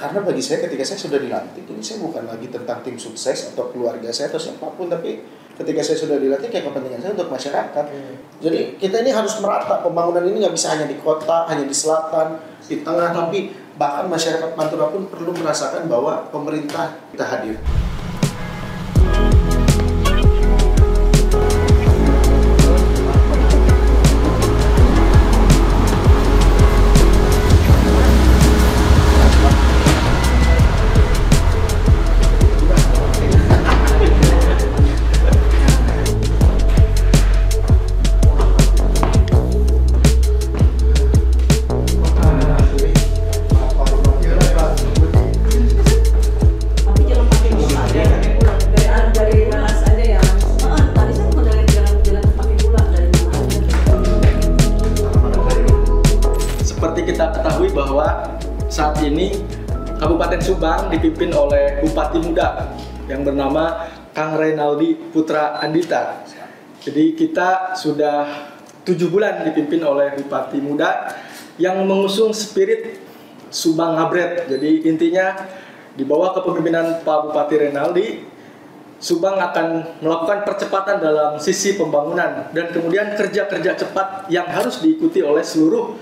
karena bagi saya ketika saya sudah dilantik, ini saya bukan lagi tentang tim sukses atau keluarga saya atau siapapun, tapi ketika saya sudah dilantik kayak kepentingan saya untuk masyarakat. Jadi kita ini harus merata, pembangunan ini nggak bisa hanya di kota, hanya di selatan, di tengah, tapi bahkan masyarakat Pantura pun perlu merasakan bahwa pemerintah kita hadir. Saat ini Kabupaten Subang dipimpin oleh Bupati Muda yang bernama Kang Reynaldi Putra Andita. Jadi kita sudah 7 bulan dipimpin oleh Bupati Muda yang mengusung spirit Subang Ngabret. Jadi intinya di bawah kepemimpinan Pak Bupati Reynaldi, Subang akan melakukan percepatan dalam sisi pembangunan dan kemudian kerja-kerja cepat yang harus diikuti oleh seluruh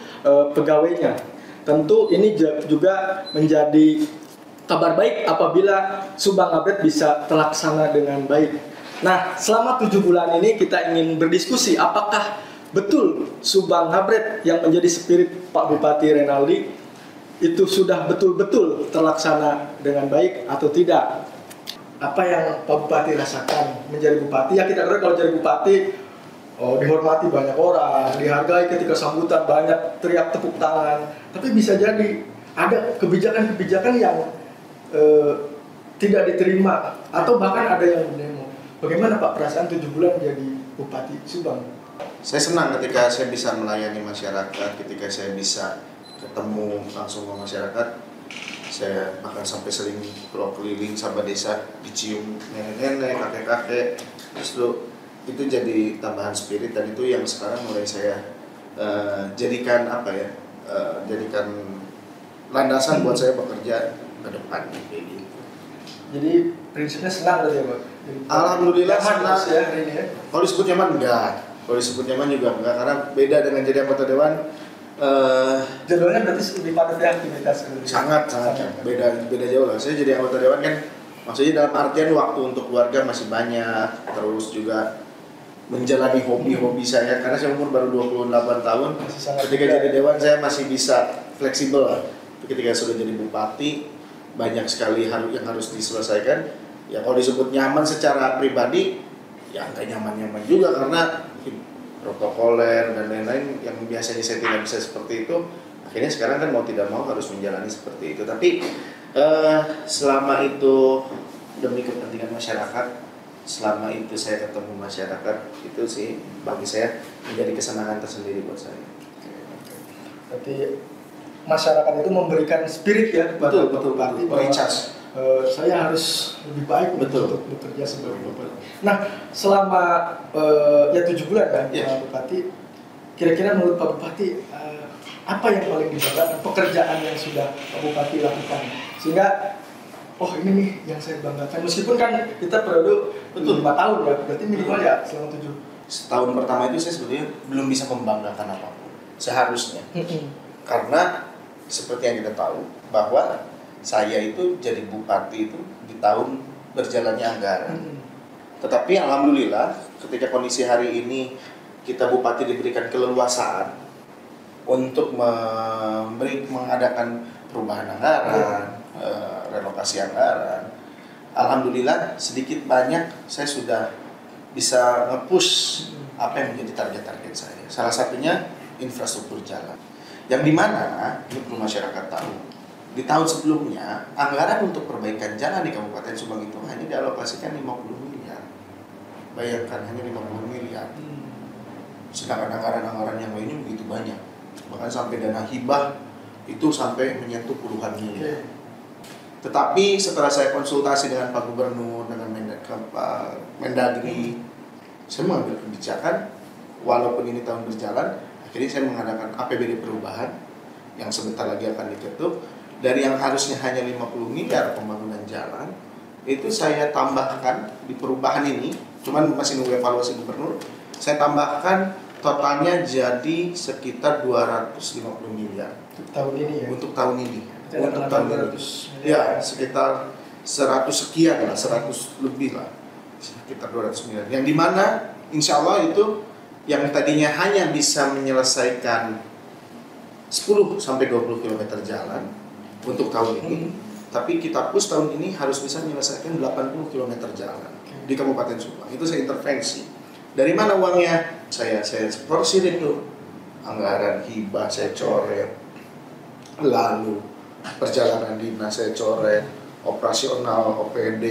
pegawainya. Tentu ini juga menjadi kabar baik apabila Subang Ngabret bisa terlaksana dengan baik. Nah, selama 7 bulan ini kita ingin berdiskusi apakah betul Subang Ngabret yang menjadi spirit Pak Bupati Reynaldi itu sudah betul-betul terlaksana dengan baik atau tidak. Apa yang Pak Bupati rasakan menjadi bupati? Ya kita ketahui kalau jadi bupati dihormati banyak orang, dihargai ketika sambutan banyak teriak tepuk tangan. Tapi bisa jadi ada kebijakan-kebijakan yang tidak diterima atau bahkan ada yang demo. Bagaimana Pak perasaan 7 bulan menjadi Bupati Subang? Saya senang ketika saya bisa melayani masyarakat, ketika saya bisa ketemu langsung sama masyarakat. Saya bahkan sampai sering keliling sampai desa, dicium nenek-nenek, kakek-kakek. Terus itu jadi tambahan spirit dan itu yang sekarang mulai saya jadikan jadikan landasan buat saya bekerja ke depan kayak gitu. Jadi prinsipnya senang tadi ya Pak? Alhamdulillah senang ya hari ini ya? Kalau disebut nyaman enggak, kalau disebut nyaman juga enggak, karena beda dengan jadi anggota dewan. Jadwalnya berarti lebih padat ya aktivitas? Sangat beda jauh lah. Saya jadi anggota dewan kan maksudnya dalam artian waktu untuk keluarga masih banyak, terus juga menjalani hobi-hobi saya karena saya umur baru 28 tahun. Ketika jadi dewan saya masih bisa fleksibel lah. Ketika sudah jadi bupati banyak sekali yang harus diselesaikan. Ya kalau disebut nyaman secara pribadi ya nggak nyaman-nyaman juga karena protokoler dan lain-lain yang biasanya saya tidak bisa seperti itu. Akhirnya sekarang kan mau tidak mau harus menjalani seperti itu. Tapi selama itu demi kepentingan masyarakat, selama itu saya ketemu masyarakat, itu sih bagi saya menjadi kesenangan tersendiri buat saya. Berarti masyarakat itu memberikan spirit ya kepada Bupati bahwa saya harus lebih baik untuk bekerja sebagai bupati. Nah, selama 7 bulan ya Bupati, kira-kira menurut Pak Bupati apa yang paling dibanggakan pekerjaan yang sudah Pak Bupati lakukan sehingga ini nih yang saya banggakan, meskipun kan kita periode 5 tahun ya, berarti minimal ya selama 7 setahun pertama itu saya sebetulnya belum bisa membanggakan apapun seharusnya. Karena seperti yang kita tahu bahwa saya itu jadi bupati itu di tahun berjalannya anggaran. Tetapi alhamdulillah ketika kondisi hari ini kita bupati diberikan keleluasaan untuk mengadakan perubahan anggaran, relokasi anggaran. Alhamdulillah sedikit banyak saya sudah bisa nge-push apa yang menjadi target-target saya. Salah satunya infrastruktur jalan. Yang dimana, ini perlu masyarakat tahu, di tahun sebelumnya anggaran untuk perbaikan jalan di Kabupaten Subang itu hanya dialokasikan 50 miliar. Bayangkan hanya 50 miliar. Sedangkan anggaran-anggaran yang lainnya begitu banyak. Bahkan sampai dana hibah itu sampai menyentuh puluhan miliar. Tetapi setelah saya konsultasi dengan Pak Gubernur, dengan Mendagri, saya mengambil kebijakan, walaupun ini tahun berjalan, akhirnya saya mengadakan APBD perubahan yang sebentar lagi akan diketuk, dari yang harusnya hanya 50 miliar pembangunan jalan, itu saya tambahkan di perubahan ini, cuman masih nunggu evaluasi gubernur, saya tambahkan totalnya jadi sekitar 250 miliar. Untuk tahun ini ya? Untuk tahun ini. Jadi Untuk tahun ini. Ya, sekitar 100 sekian lah, 100 lebih lah. Sekitar 200 miliar. Yang dimana insya Allah itu yang tadinya hanya bisa menyelesaikan 10 sampai 20 km jalan untuk tahun ini, tapi kita push tahun ini harus bisa menyelesaikan 80 km jalan di Kabupaten Subang. Itu saya intervensi. Dari mana uangnya? Saya porsir itu. Anggaran hibah saya coret. Lalu perjalanan dinas saya coret, operasional OPD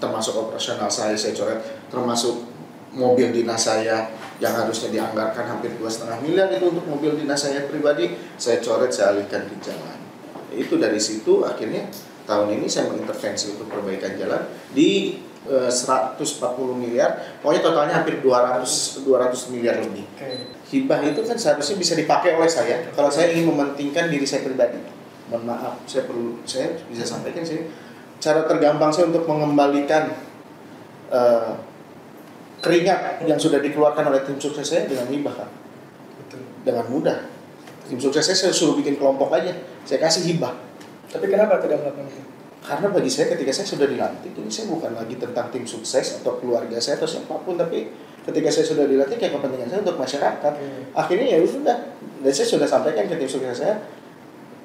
termasuk operasional saya coret, termasuk mobil dinas saya yang harusnya dianggarkan hampir 2,5 miliar itu untuk mobil dinas saya pribadi, saya coret, saya alihkan ke jalan. Itu dari situ akhirnya tahun ini saya mengintervensi untuk perbaikan jalan di 140 miliar, pokoknya totalnya hampir 200 miliar lebih. Hibah itu kan seharusnya bisa dipakai oleh saya kalau saya ingin mementingkan diri saya pribadi. Mohon maaf, saya bisa sampaikan sih cara tergampang saya untuk mengembalikan keringat yang sudah dikeluarkan oleh tim sukses saya dengan hibah kan. Betul. Dengan mudah. Tim sukses saya suruh bikin kelompok aja, saya kasih hibah. Tapi kenapa tidak melakukan itu? Karena bagi saya ketika saya sudah dilantik, ini saya bukan lagi tentang tim sukses atau keluarga saya atau siapapun, tapi ketika saya sudah dilantik ya kepentingan saya untuk masyarakat. Akhirnya ya sudah, dan saya sudah sampaikan ke tim sukses saya,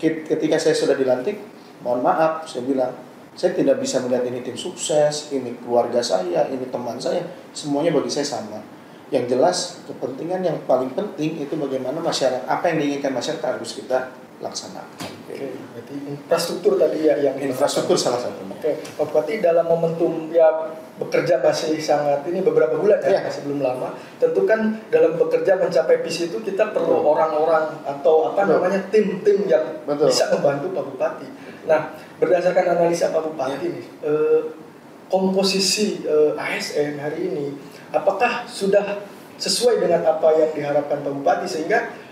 ketika saya sudah dilantik, mohon maaf, saya bilang, saya tidak bisa melihat ini tim sukses, ini keluarga saya, ini teman saya, semuanya bagi saya sama. Yang jelas kepentingan yang paling penting itu bagaimana masyarakat, apa yang diinginkan masyarakat harus kita laksanakan. Oke, berarti infrastruktur tadi ya yang infrastruktur salah satunya. Oke, berarti dalam momentum ya bekerja masih sangat ini beberapa bulan ya, masih belum lama. Tentu kan dalam bekerja mencapai visi itu kita perlu orang-orang atau apa namanya tim-tim yang bisa membantu Pak Bupati. Nah, berdasarkan analisa Pak Bupati nih, komposisi ASN hari ini apakah sudah sesuai dengan apa yang diharapkan Pak Bupati sehingga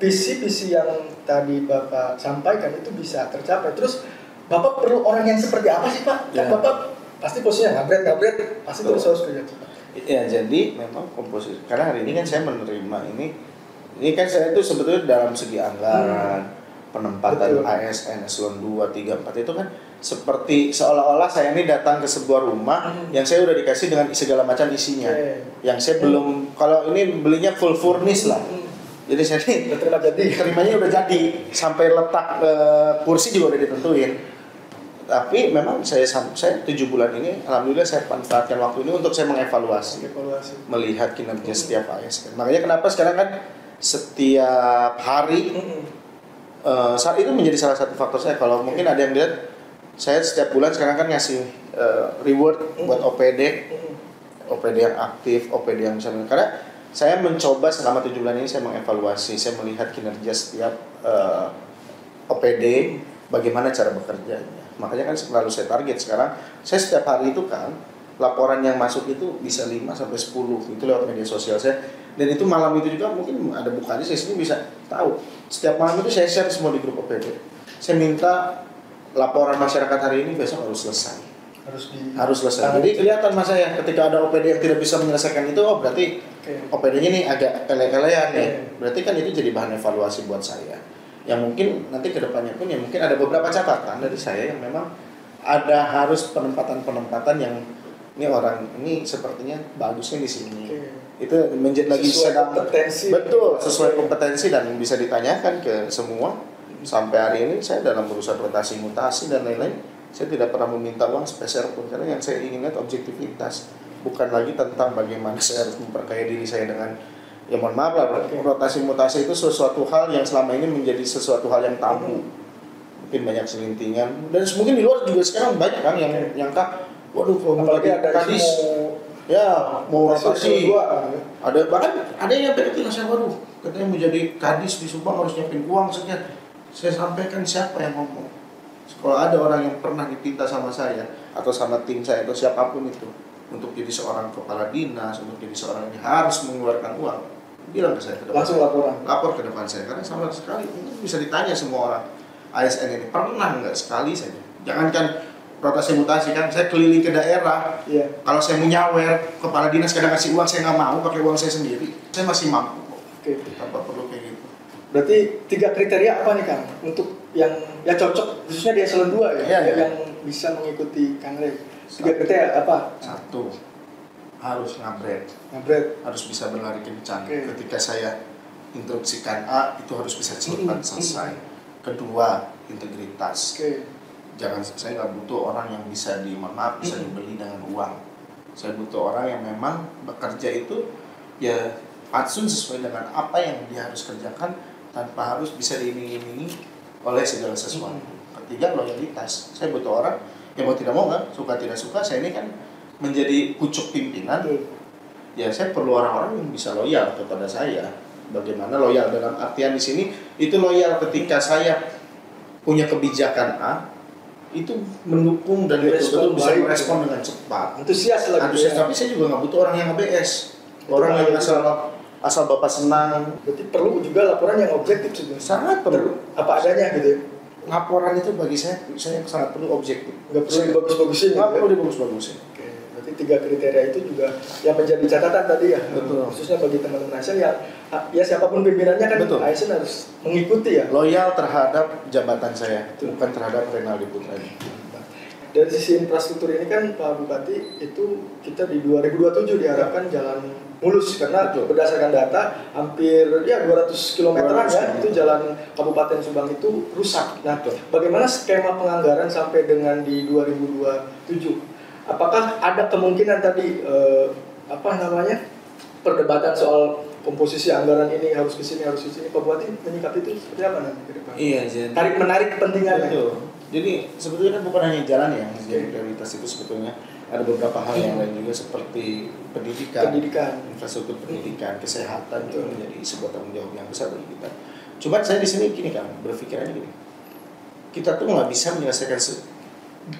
visi-visi yang tadi Bapak sampaikan itu bisa tercapai. Terus Bapak perlu orang yang seperti apa sih Pak? Kan Bapak pasti posisinya ngabret pasti terus harus kerja cepat. Ya, jadi memang komposisi karena hari ini kan saya menerima ini kan saya itu sebetulnya dalam segi anggaran penempatan ASN eselon 2, 3, 4 itu kan seperti seolah-olah saya ini datang ke sebuah rumah yang saya udah dikasih dengan segala macam isinya. Yang saya belum, kalau ini belinya full furnish lah. Jadi saya terimanya udah jadi sampai letak kursi juga udah ditentuin. Tapi memang saya 7 bulan ini alhamdulillah saya manfaatkan waktu ini untuk saya mengevaluasi, melihat kinerja setiap ASN. Makanya kenapa sekarang kan setiap hari saat itu menjadi salah satu faktor saya. Kalau mungkin ada yang lihat saya setiap bulan sekarang kan ngasih reward buat OPD yang aktif, OPD yang bisa, karena saya mencoba selama 7 bulan ini saya mengevaluasi, saya melihat kinerja setiap OPD, bagaimana cara bekerjanya. Makanya kan selalu saya target sekarang, saya setiap hari itu kan laporan yang masuk itu bisa 5 sampai 10 itu lewat media sosial saya. Dan itu malam itu juga mungkin ada bukanya, saya sini bisa tahu. Setiap malam itu saya share semua di grup OPD. Saya minta laporan masyarakat hari ini besok harus selesai. Harus selesai. Jadi kelihatan mas saya ketika ada OPD yang tidak bisa menyelesaikan itu, oh berarti OPD-nya nih agak ele-elean nih. Berarti kan itu jadi bahan evaluasi buat saya. Yang mungkin nanti kedepannya pun ya mungkin ada beberapa catatan dari saya yang memang ada harus penempatan yang ini orang ini sepertinya bagusnya di sini. Itu menjadi lagi sedang kompetensi. Betul, sesuai kompetensi dan bisa ditanyakan ke semua. Sampai hari ini saya dalam urusan rotasi mutasi dan lain-lain, saya tidak pernah meminta uang sepeser pun, karena yang saya ingin lihat objektivitas, bukan lagi tentang bagaimana saya harus memperkaya diri saya dengan ya mohon maaf lah, rotasi mutasi itu sesuatu hal yang selama ini menjadi sesuatu hal yang tabu. Mungkin banyak selintingan dan mungkin di luar juga sekarang banyak kan yang nyangka waduh kalau mau jadi kadis ya mau rotasi ada, bahkan ada yang berpikir saya waduh katanya mau jadi kadis di Subang harus nyiapin uang sekian. Saya sampaikan siapa yang ngomong. Kalau ada orang yang pernah dipinta sama saya atau sama tim saya atau siapapun itu untuk jadi seorang kepala dinas, untuk jadi seorang yang harus mengeluarkan uang, bilang ke saya ke depan. Langsung lapor ke depan saya, karena sama sekali itu bisa ditanya semua orang. ASN ini? Pernah nggak? Sekali saja. Jangankan rotasi mutasi kan, saya keliling ke daerah. Iya. Kalau saya mau nyawer, kepala dinas kadang kasih uang, saya nggak mau, pakai uang saya sendiri. Saya masih mampu kok. Oke. Tanpa perlu kayak gitu. Berarti 3 kriteria apa nih Kang untuk yang cocok khususnya di eselon 2 ya, Iya. yang bisa mengikuti Kang Rey? 3 kriteria apa? 1, harus ngabret, harus bisa berlari kencang. Oke. Ketika saya instruksikan A, itu harus bisa cepat selesai. Kedua, integritas. Oke. Jangan, saya nggak butuh orang yang bisa bisa dibeli dengan uang. Saya butuh orang yang memang bekerja itu ya patsun sesuai dengan apa yang dia harus kerjakan, tanpa harus bisa diiming-imingi oleh segala sesuatu. Ketiga, loyalitas. Saya butuh orang yang mau tidak mau kan, suka tidak suka, saya ini kan menjadi pucuk pimpinan. Ya saya perlu orang-orang yang bisa loyal kepada saya. Bagaimana loyal dalam artian di sini itu loyal ketika saya punya kebijakan A, itu mendukung dan betul-betul bisa merespon dengan cepat. Antusias lah. Tapi saya juga nggak butuh orang yang nge-BS. Orang yang asal bapak senang. Berarti perlu juga laporan yang objektif juga. Sangat perlu. Apa adanya gitu ya. Laporan itu bagi saya sangat perlu objektif. Nggak perlu dibagus-bagusin. Nggak perlu dibagus-bagusin. Oke. Berarti 3 kriteria itu juga yang menjadi catatan tadi ya. Betul. Khususnya bagi teman-teman ASN ya siapapun pimpinannya kan. Betul. ASN harus mengikuti ya. Loyal terhadap jabatan saya, bukan terhadap Renaldi Putra ini. Dari sisi infrastruktur ini kan Pak Bupati, itu kita di 2027 diharapkan jalan mulus karena berdasarkan data hampir ya 200 kilometeran ya itu jalan Kabupaten Subang itu rusak. Nah, bagaimana skema penganggaran sampai dengan di 2027? Apakah ada kemungkinan tadi perdebatan soal komposisi anggaran ini harus ke sini Pak Bupati menyikapi itu seperti apa nanti ke depan? Iya, jadi tarik menarik kepentingannya. Jadi sebetulnya kan bukan hanya jalan yang menjadi prioritas, itu sebetulnya ada beberapa hal yang lain juga seperti pendidikan, infrastruktur pendidikan, kesehatan itu menjadi sebuah tanggung jawab yang besar bagi kita. Cuma saya di sini gini kan, berpikirannya gini, kita tuh nggak bisa menyelesaikan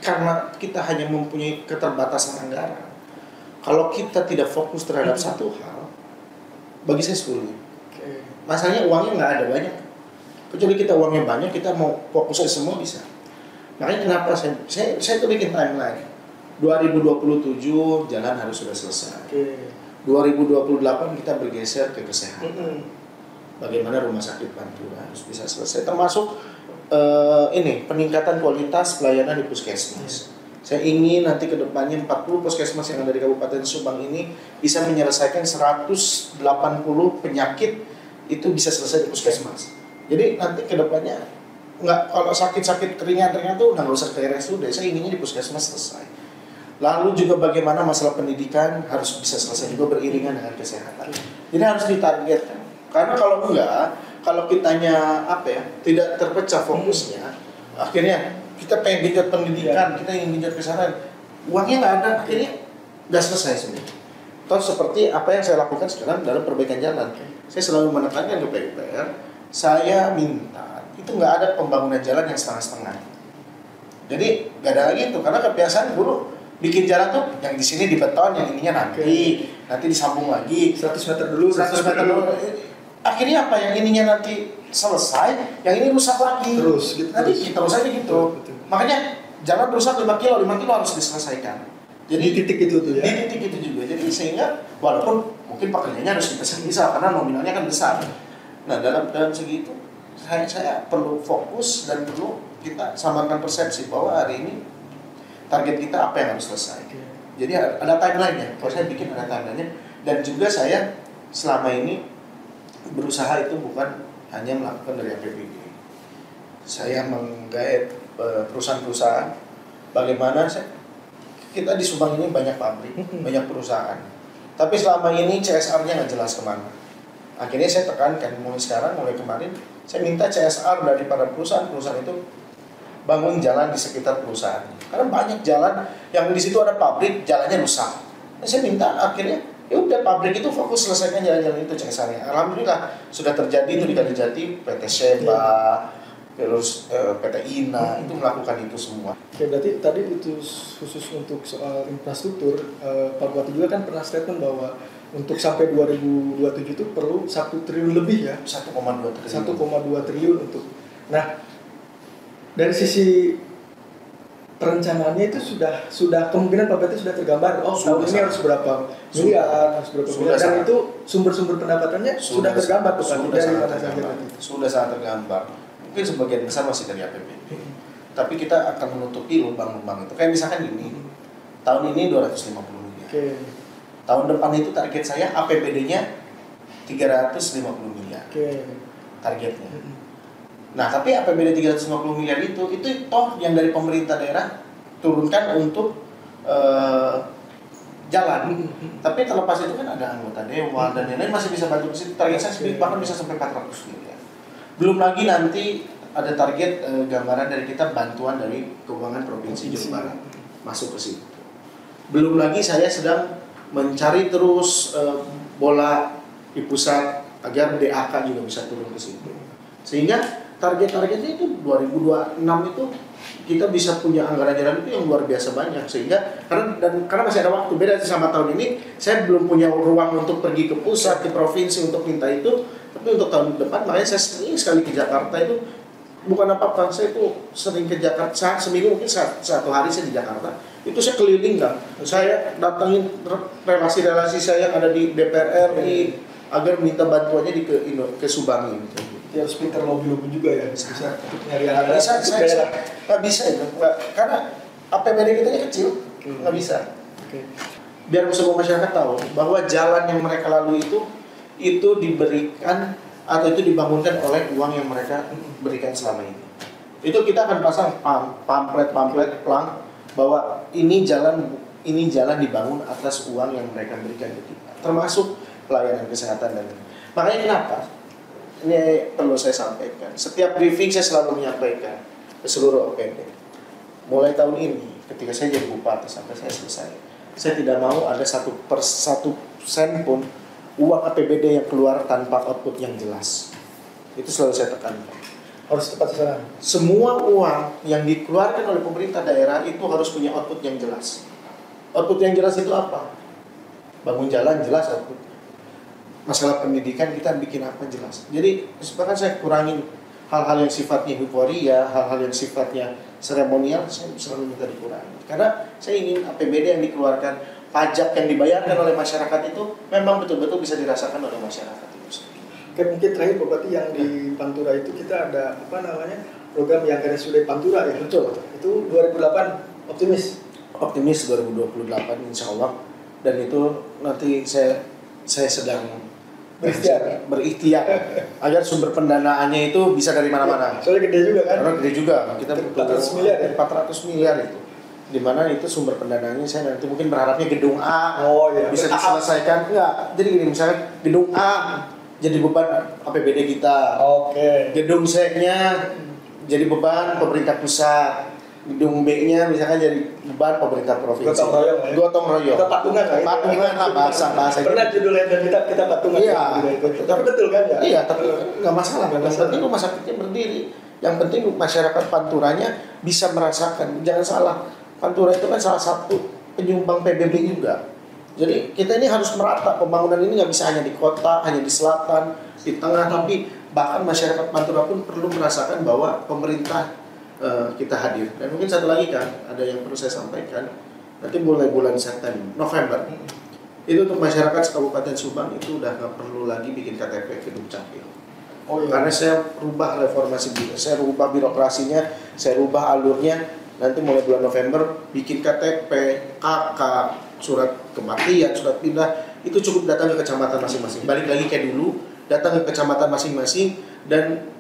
karena kita hanya mempunyai keterbatasan anggaran. Kalau kita tidak fokus terhadap satu hal, bagi saya sulit. Masalahnya uangnya nggak ada banyak. Kecuali kita uangnya banyak, kita mau fokus ke semua bisa. Makanya kenapa saya tuh bikin timeline. 2027 jalan harus sudah selesai. 2028 kita bergeser ke kesehatan. Bagaimana rumah sakit Pantura harus bisa selesai. Termasuk peningkatan kualitas pelayanan di puskesmas. Saya ingin nanti ke depannya 40 puskesmas yang ada di Kabupaten Subang ini bisa menyelesaikan 180 penyakit itu bisa selesai di puskesmas. Jadi nanti ke depannya kalau sakit-sakit ringan-ringan tuh nggak usah ke RSUD, saya inginnya di puskesmas selesai. Lalu juga bagaimana masalah pendidikan harus bisa selesai juga beriringan dengan kesehatan. Jadi harus ditargetkan. Karena kalau enggak, kalau kitanya tidak terpecah fokusnya, akhirnya kita pengen genjot pendidikan, kita ingin genjot kesehatan, uangnya nggak ada, akhirnya nggak selesai sebenarnya. Toh seperti apa yang saya lakukan sekarang dalam perbaikan jalan. Saya selalu menekankan ke PUPR, saya minta itu nggak ada pembangunan jalan yang setengah-setengah. Jadi nggak ada lagi itu, karena kebiasaan dulu bikin jalan tuh yang di sini dibeton, yang ininya nanti disambung lagi 100 meter dulu. Akhirnya apa, yang ininya nanti selesai, yang ini rusak lagi. Nanti terus aja gitu. Makanya jalan rusak 5 kilo harus diselesaikan. Jadi di titik itu tuh ya. Di titik itu juga. Jadi sehingga walaupun mungkin pekerjaannya harus dipisah karena nominalnya kan besar. Nah dalam segi itu saya perlu fokus dan perlu kita samakan persepsi bahwa hari ini target kita apa yang harus selesai. Jadi ada timeline-nya. Kalau saya bikin ada timeline-nya, dan juga saya selama ini berusaha itu bukan hanya melakukan dari APBD. Saya menggait perusahaan-perusahaan. Bagaimana kita di Subang ini banyak pabrik, banyak perusahaan. Tapi selama ini CSR-nya nggak jelas kemana. Akhirnya saya tekankan mulai kemarin, saya minta CSR daripada perusahaan-perusahaan itu bangun jalan di sekitar perusahaan. Karena banyak jalan yang di situ ada pabrik, jalannya rusak. Nah, saya minta akhirnya, ya udah pabrik itu fokus selesaikan jalan-jalan itu CSR-nya. Alhamdulillah sudah terjadi itu di Kalijati, PT Sheba, terus PT Ina itu melakukan itu semua. Oke, berarti tadi itu khusus untuk soal infrastruktur, Pak Bupati juga kan pernah statement bahwa untuk sampai 2027 itu perlu 1 triliun lebih ya. 1,2 triliun. 1,2 triliun untuk. Nah, dari sisi perencanaannya itu sudah kemungkinan Pak Bupati sudah tergambar. Oh, tahun ini harus berapa miliar, harus berapa miliar, dan itu sumber-sumber pendapatannya sudah tergambar Pak Bupati dari mana saja. Sudah sangat tergambar. Mungkin sebagian besar masih dari APBD. Tapi kita akan menutupi lubang-lubang itu. Kayak misalkan gini, tahun ini 250 miliar. Tahun depan itu target saya APBD-nya 350 miliar. Targetnya. Nah, tapi APBD 350 miliar itu toh yang dari pemerintah daerah turunkan untuk jalan. Tapi terlepas itu kan ada anggota dewan dan lain-lain masih bisa bantu ke situ. Target saya sendiri bahkan bisa sampai 400 miliar. Belum lagi nanti ada target gambaran dari kita bantuan dari keuangan Provinsi Jawa Barat masuk ke situ. Belum lagi saya sedang mencari terus bola di pusat agar DAK juga bisa turun ke situ. Sehingga target-targetnya itu 2026 itu kita bisa punya anggaran jalan itu yang luar biasa banyak, sehingga karena masih ada waktu. Beda sama tahun ini saya belum punya ruang untuk pergi ke pusat, ke provinsi untuk minta itu, tapi untuk tahun depan makanya saya sering sekali ke Jakarta. Itu bukan apa-apa, saya itu sering ke Jakarta seminggu, mungkin satu hari saya di Jakarta itu saya keliling kan, saya datangin relasi-relasi saya yang ada di DPR RI agar minta bantuannya ke Subang ini. Ya harus pinter lobby juga ya, bisa untuk nyari anggaran. Nggak bisa itu, karena APBD kita kecil, nggak bisa. Biar semua masyarakat tahu bahwa jalan yang mereka lalui itu diberikan atau itu dibangunkan oleh uang yang mereka berikan selama ini. Itu kita akan pasang pamflet pelang bahwa ini jalan dibangun atas uang yang mereka berikan ke kita, termasuk pelayanan kesehatan dan makanya kenapa? Ini perlu saya sampaikan. Setiap briefing saya selalu menyampaikan ke seluruh OPD. Mulai tahun ini, ketika saya jadi bupati sampai saya selesai, saya tidak mau ada satu sen pun uang APBD yang keluar tanpa output yang jelas. Itu selalu saya tekankan. Harus tepat sasaran. Semua uang yang dikeluarkan oleh pemerintah daerah itu harus punya output yang jelas. Output yang jelas itu apa? Bangun jalan jelas output. Masalah pendidikan kita bikin apa jelas. Jadi bahkan saya kurangin hal-hal yang sifatnya euforia, hal-hal yang sifatnya seremonial, saya selalu minta dikurangi. Karena saya ingin APBD yang dikeluarkan, pajak yang dibayarkan oleh masyarakat itu memang betul-betul bisa dirasakan oleh masyarakat itu sendiri. Oke, mungkin terakhir Pak Bupati, yang di Pantura itu kita ada program yang RSUD Pantura ya. Betul. Itu 2008 optimis 2028 insya Allah, dan itu nanti saya sedang berikhtiar agar sumber pendanaannya itu bisa dari mana-mana. Soalnya gede juga kan? Karena gede juga, kita butuh 400 miliar ya? 400 miliar itu. Dimana itu sumber pendanaannya saya nanti mungkin berharapnya gedung A bisa diselesaikan. Enggak, jadi gini, misalnya gedung A jadi beban APBD kita. Gedung C-nya jadi beban pemerintah pusat. Gedung B-nya misalkan jadi beban pemerintah provinsi. Gotong royong. Kita patungan lah bahasa. Pernah judulnya dan kita patungan. Iya. Tapi betul kan ya? Iya, tapi nggak masalah. Yang penting rumah sakitnya berdiri. Yang penting masyarakat Panturanya bisa merasakan. Jangan salah, Pantura itu kan salah satu penyumbang PBB juga. Jadi kita ini harus merata. Pembangunan ini nggak bisa hanya di kota, hanya di selatan, di tengah, tapi bahkan masyarakat Pantura pun perlu merasakan bahwa pemerintah kita hadir. Dan mungkin satu lagi kan, ada yang perlu saya sampaikan. Nanti mulai bulan November itu untuk masyarakat Kabupaten Subang itu udah nggak perlu lagi bikin KTP ke Dukcapil. Karena saya rubah saya rubah birokrasinya, saya rubah alurnya. Nanti mulai bulan November bikin KTP, KK, surat kematian, surat pindah, itu cukup datang ke kecamatan masing-masing. Balik lagi kayak dulu, datang ke kecamatan masing-masing, dan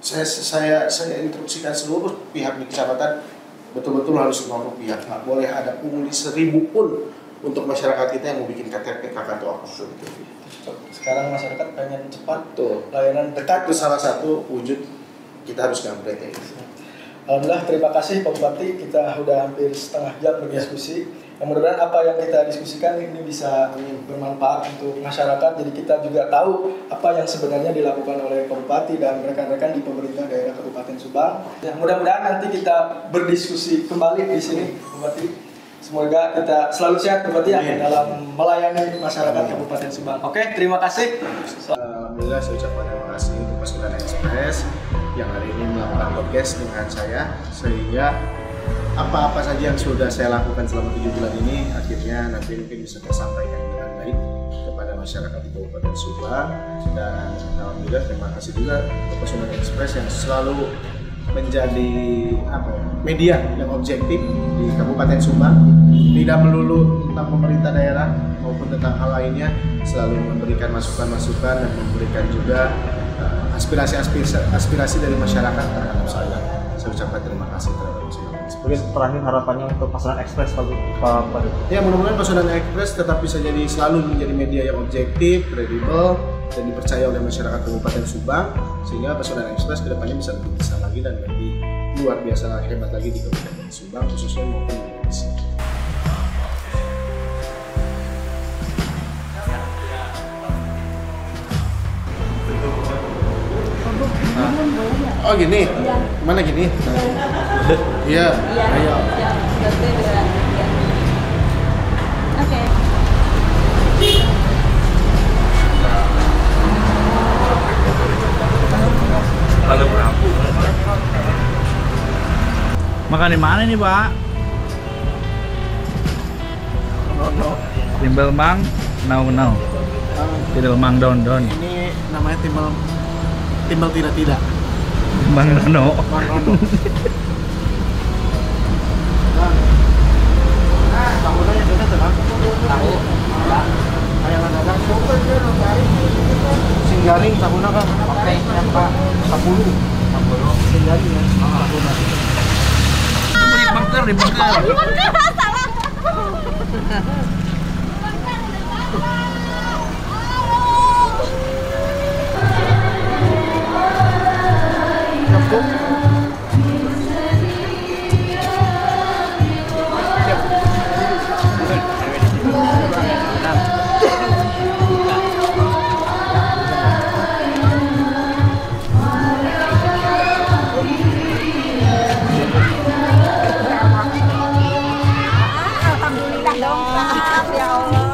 saya instruksikan seluruh pihak di kecamatan betul-betul harus Rp0. Nggak boleh ada pungli 1.000 pun untuk masyarakat kita yang mau bikin KTP, KK atau apa. Sekarang masyarakat pengen cepat, layanan dekat, itu salah satu wujud kita harus gambar ya. Alhamdulillah, terima kasih Pak Bupati, kita udah hampir setengah jam berdiskusi. Mudah-mudahan apa yang kita diskusikan ini bisa bermanfaat untuk masyarakat, jadi kita juga tahu apa yang sebenarnya dilakukan oleh Pak Bupati dan rekan-rekan di pemerintah daerah Kabupaten Subang. Ya, mudah-mudahan nanti kita berdiskusi kembali di sini, Pak Bupati. Semoga kita selalu sehat, Pak Bupati, ya, dalam melayani masyarakat Kabupaten Subang. Oke, terima kasih. Alhamdulillah, saya ucapkan terima kasih untuk Pasukan Express. yang hari ini melakukan podcast dengan saya, sehingga apa-apa saja yang sudah saya lakukan selama 7 bulan ini akhirnya nanti mungkin bisa tersampaikan dengan baik kepada masyarakat di Kabupaten Subang. Dan alhamdulillah terima kasih juga untuk Pasundan Express yang selalu menjadi media yang objektif di Kabupaten Subang, tidak melulu tentang pemerintah daerah maupun tentang hal lainnya, selalu memberikan masukan-masukan dan memberikan juga aspirasi dari masyarakat terhadap saya. Saya ucapkan terima kasih terhadap Pasundan Express. Mungkin terakhir harapannya untuk Pasundan Express Pak. Ya, mudah-mudahan Pasundan Express tetap bisa selalu menjadi media yang objektif, kredibel, dan dipercaya oleh masyarakat Kabupaten Subang, sehingga Pasundan Express kedepannya bisa lebih besar lagi dan lebih luar biasa hebat lagi di Kabupaten Subang, khususnya maupun di Indonesia. Oh gini, mana gini? Iya. Ayo. Oke. Makan di mana nih, Pak? Timbel Mang, now. Timbel Mang don. Ini namanya timbel tidak. Bang Nono. Bang Nono. Tahunnya sudah tenang. Tahu. Kayak ada singgaring tahunnya kan. Oke, Pak. 10. Singgaring ya. Dibengker. Salah. Alhamdulillah dong, Pak. Ya Allah.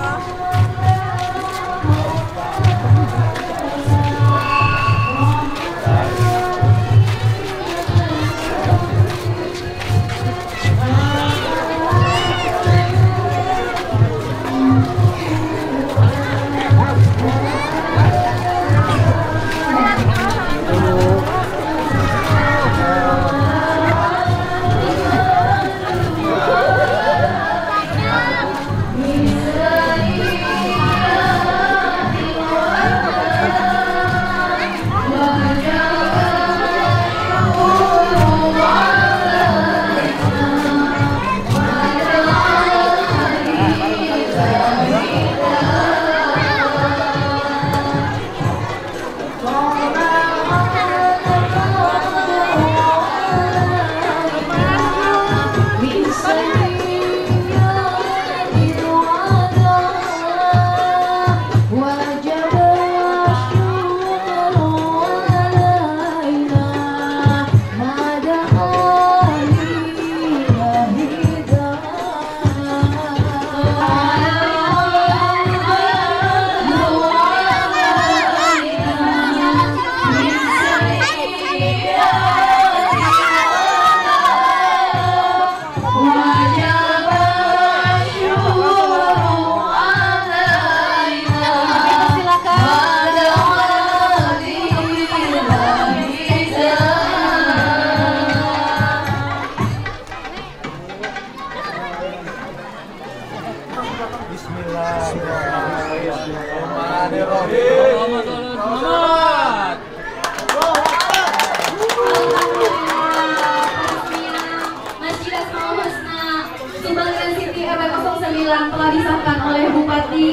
Masjid Asmaul Husna Subang Grand City RW 09 telah disahkan oleh Bupati,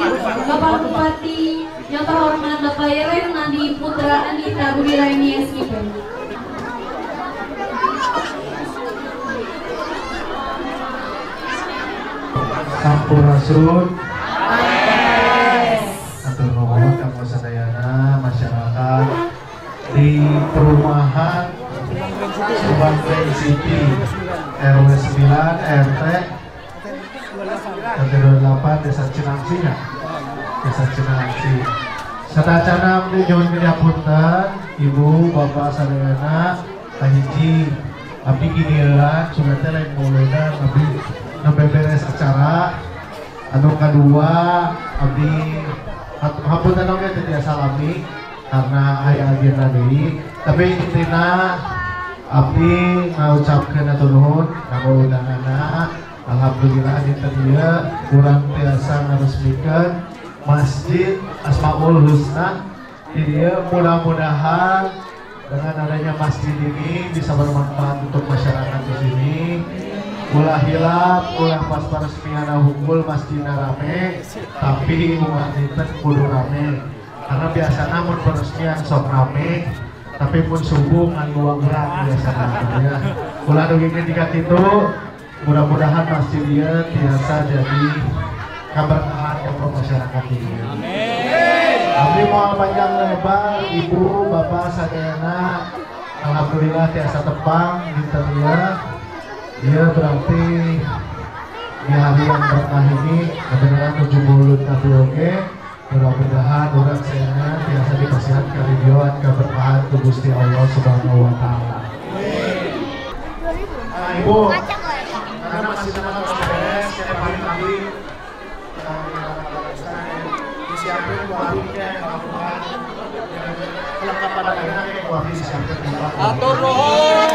Bapak Bupati yang terhormat Bapak Yeren Nadi Putra Andita Budi Raini SIP. Sampurasun. Atur nuhun kanggo sadayana masyarakat di perumahan Subang Grand City RW 9 RT 28 Desa Cinangsi ya. Desa Cinangsi. Sadacana di Jawa Punten ibu bapak sadayana kahiji abdi ginieulan sudah teh lain muleunan abdi nembe beres acara. Anu kedua abdi hapunten oge teh tiasa salami karena aya agenda deui, tapi intina abdi ngucapkeun atur nuhun kanggo undanganna. Alhamdulillah dinten ieu urang tiasa ngaresmikeun Masjid Asmaul Husna. Jadi mudah-mudahan dengan adanya masjid ini bisa bermanfaat untuk masyarakat di sini. Ulah hilap, ulah pas peresmian hukum masjidna rame, tapi umat itu kudu rame. Karena biasanya mun peresmian sok rame, tapi pun subuh ngan urang biasanya. Ya. Ulah dugikeun jika kitu, mudah-mudahan masjid ieu tiasa jadi kaberkahan untuk masyarakat ini. Abdi moal panjang lebar, ibu, bapak, sadayana, alhamdulillah tiasa tepang dinten ieu. Ia berarti di hari yang berkah ini beneran 70 tapi oke. Mudah-mudahan urang sadayana tiasa dikasihan karidioan keberkahan ku Gusti Allah Subhanahu wa taala. Ibu, karena masih sama beres, setiap hari tadi disiapkan warungnya, kelengkapan lainnya kayak warung disiapkan. Atur nuhun.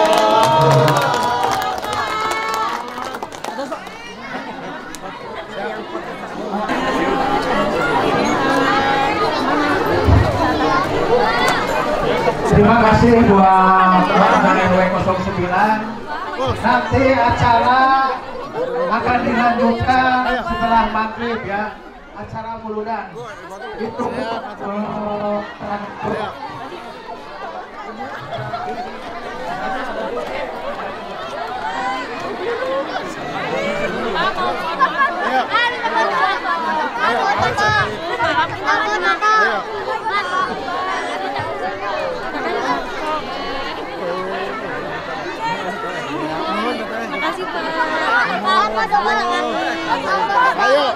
Terima kasih buat warga RW 09. Nanti acara akan dilanjutkan setelah maghrib ya. Acara muludan itu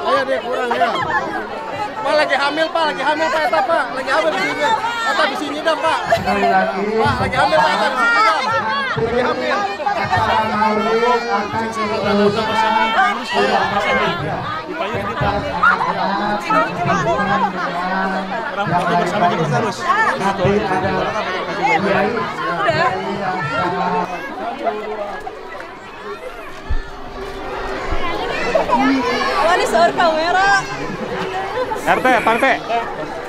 Ayo deh kurang ya. Pak lagi hamil Pak eta Pak. Lagi hamil di sini. Eta di sini dah Pak. Sekali lagi. Pak lagi hamil Pak eta di sini dah. Lagi hamil. Acara maulid akan terus. Nanti ada kiai yang sangat Wah, ini seur kamera. RT, Pak RT.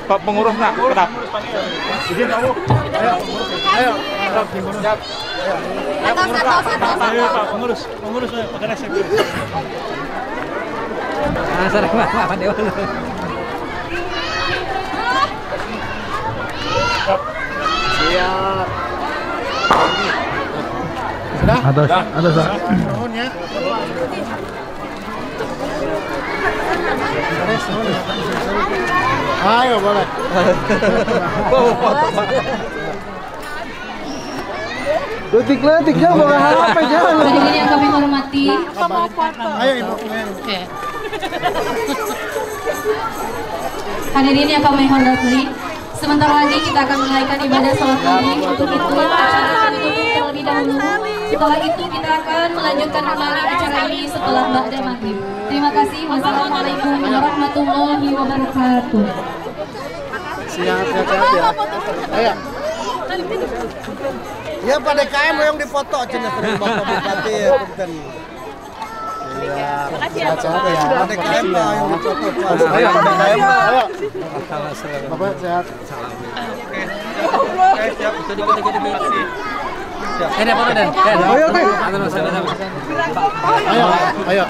Pak pengurusnya, kenapa? Izin kamu. Ayo. Siap. Ayo, Pak pengurus pakai resep. Sarang Pak Dewan. Siap. Sudah? Atas. Nuhun ya. Ayo boleh. Letik-letiknya bawa HP jangan. Hadirin yang kami hormati, Ayo Ibu. hadirin yang kami hormati, sebentar lagi kita akan menunaikan ibadah sholat maghrib. Untuk itu acara kami tutup terlebih dahulu. Setelah itu kita akan melanjutkan kembali acara ini setelah ba'da maghrib. Terima kasih. Wassalamualaikum warahmatullahi wabarakatuh. Siap ya. Ayo. Ya Pak DKM yang difoto cenah sering Bapak Bupati ya punten. Iya. Sehat ya. Pak DKM Pak yang difoto Pak. Ayo Pak DKM. Ayo. Bapak sehat. Oke, siap. Siap. Ini apa Dan? Ayo. Ayo.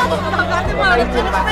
Berarti mah ada izin, Pak.